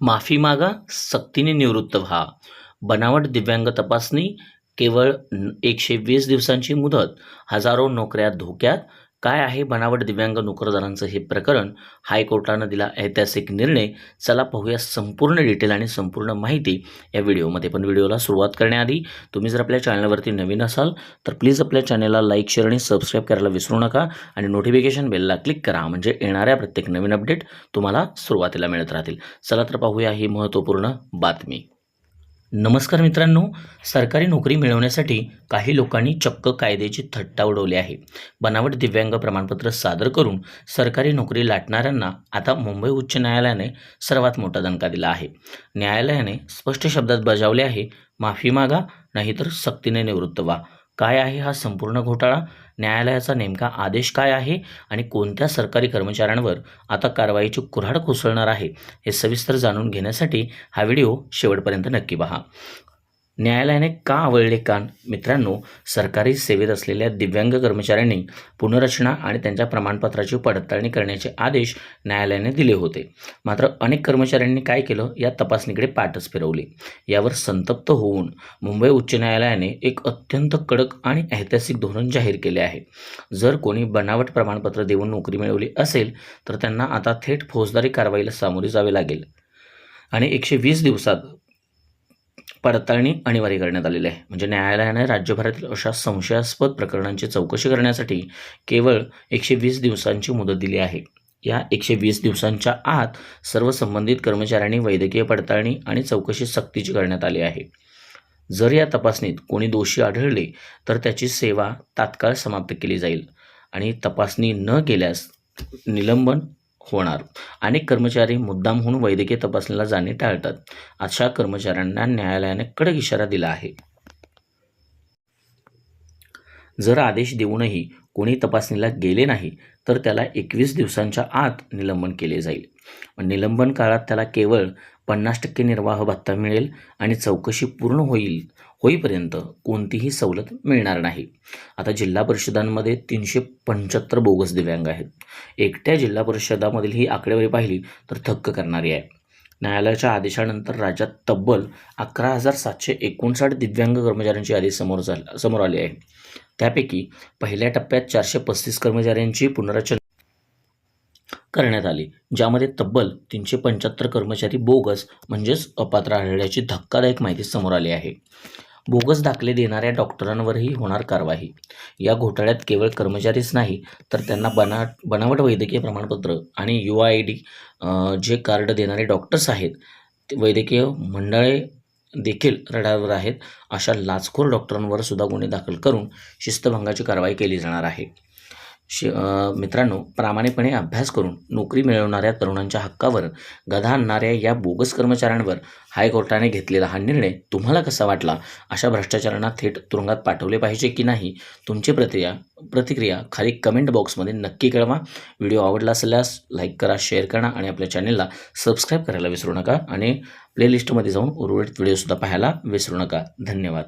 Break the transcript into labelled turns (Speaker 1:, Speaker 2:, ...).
Speaker 1: माफी मागा, सक्तीने निवृत्त व्हा. बनावट दिव्यांग तपासणी, केवळ 120 दिवसांची मुदत, हजारो नोकऱ्या धोक्यात. काय आहे बनावट दिव्यांग नोकरदारांचं हे प्रकरण? हायकोर्टानं दिला ऐतिहासिक निर्णय. चला पाहूया संपूर्ण डिटेल आणि संपूर्ण माहिती या व्हिडिओमध्ये. पण व्हिडिओला सुरुवात करण्याआधी तुम्ही जर आपल्या चॅनलवरती नवीन असाल तर प्लीज आपल्या चॅनलला लाईक, शेअर आणि सबस्क्राईब करायला विसरू नका आणि नोटिफिकेशन बेलला क्लिक करा, म्हणजे येणाऱ्या प्रत्येक नवीन अपडेट तुम्हाला सुरुवातीला मिळत राहतील. चला तर पाहूया ही महत्त्वपूर्ण बातमी. नमस्कार मित्रांनो, सरकारी नोकरी मिळवण्यासाठी काही लोकांनी चक्क कायद्याची थट्टा उडवली आहे. बनावट दिव्यांग प्रमाणपत्र सादर करून सरकारी नोकरी लाटणाऱ्यांना आता मुंबई उच्च न्यायालयाने सर्वात मोठा दणका दिला आहे. न्यायालयाने स्पष्ट शब्दात बजावले आहे, माफी मागा नाहीतर सक्तीने निवृत्त व्हा. काय आहे हा संपूर्ण घोटाळा? न्यायालयाचा नेमका आदेश काय आहे आणि कोणत्या सरकारी कर्मचाऱ्यांवर आता कारवाईची कुऱ्हाड कोसळणार आहे, हे सविस्तर जाणून घेण्यासाठी हा व्हिडिओ शेवटपर्यंत नक्की पहा. न्यायालयाने का आवळले कान? मित्रांनो, सरकारी सेवेत असलेल्या दिव्यांग कर्मचाऱ्यांनी पुनर्रचना आणि त्यांच्या प्रमाणपत्राची पडताळणी करण्याचे आदेश न्यायालयाने दिले होते. मात्र अनेक कर्मचाऱ्यांनी काय केलं, या तपासणीकडे पाठच फिरवली. यावर संतप्त होऊन मुंबई उच्च न्यायालयाने एक अत्यंत कडक आणि ऐतिहासिक धोरण जाहीर केले आहे. जर कोणी बनावट प्रमाणपत्र देऊन नोकरी मिळवली असेल तर त्यांना आता थेट फौजदारी कारवाईला सामोरे जावे लागेल आणि 120 दिवसात पडताळणी अनिवार्य करण्यात आलेली आहे. म्हणजे न्यायालयाने राज्यभरातील अशा संशयास्पद प्रकरणांची चौकशी करण्यासाठी केवळ 120 दिवसांची मुदत दिली आहे. या 120 दिवसांच्या आत सर्व संबंधित कर्मचाऱ्यांनी वैद्यकीय पडताळणी आणि चौकशी सक्तीची करण्यात आली आहे. जर या तपासणीत कोणी दोषी आढळले तर त्याची सेवा तात्काळ समाप्त केली जाईल आणि तपासणी न केल्यास निलंबन होणार. अनेक कर्मचारी मुद्दामहून वैद्यकीय तपासणीला जाणे टाळतात. अशा कर्मचाऱ्यांना न्यायालयाने कडक इशारा दिला आहे. जर आदेश देऊनही कोणी तपासणीला गेले नाही तर त्याला 21 दिवसांच्या आत निलंबन केले जाईल. निलंबन काळात त्याला केवळ 50% निर्वाह भत्ता मिळेल आणि चौकशी पूर्ण होईपर्यंत कोणतीही सवलत मिळणार नाही. आता जिल्हा परिषदांमध्ये 375 बोगस दिव्यांग आहेत. एकट्या जिल्हा परिषदामधील ही आकडेवारी पाहिली तर थक्क करणारी आहे. न्यायालयाच्या राज्यात तब्बल 11,759 दिव्यांग कर्मचाऱ्यांची यादी समोर आली आहे. त्यापैकी पहिल्या टप्प्यात 435 कर्मचाऱ्यांची पुनर्रचना करण्यात आली, ज्यामध्ये तब्बल 375 कर्मचारी बोगस म्हणजेच अपात्र आढळल्याची धक्कादायक माहिती समोर आली आहे. बोगस दाखले देणाऱ्या डॉक्टरांवरही होणार कारवाई. या घोटाळ्यात केवळ कर्मचारीच नाही तर त्यांना बनावट वैद्यकीय प्रमाणपत्र आणि UID जे कार्ड देणारे डॉक्टर्स आहेत, वैद्यकीय मंडळे देखील रडारवर आहेत. अशा लाचखोर डॉक्टरांवर सुद्धा गुन्हे दाखल करून शिस्तभंगाची कारवाई केली जाणार आहे. मित्रांनो, प्रामाणिकपणे अभ्यास करून नोकरी मिळवणाऱ्या तरुणांच्या हक्कावर गदा आणणाऱ्या या बोगस कर्मचाऱ्यांवर हायकोर्टाने घेतलेला हा निर्णय तुम्हाला कसा वाटला? अशा भ्रष्टाचारांना थेट तुरुंगात पाठवले पाहिजे की नाही? तुमची प्रतिक्रिया खाली कमेंट बॉक्समध्ये नक्की कळवा. व्हिडिओ आवडला असल्यास लाईक करा, शेअर करा आणि आपल्या चॅनलला सबस्क्राईब करायला विसरू नका आणि प्लेलिस्टमध्ये जाऊन उर्वरित व्हिडिओसुद्धा पाहायला विसरू नका. धन्यवाद.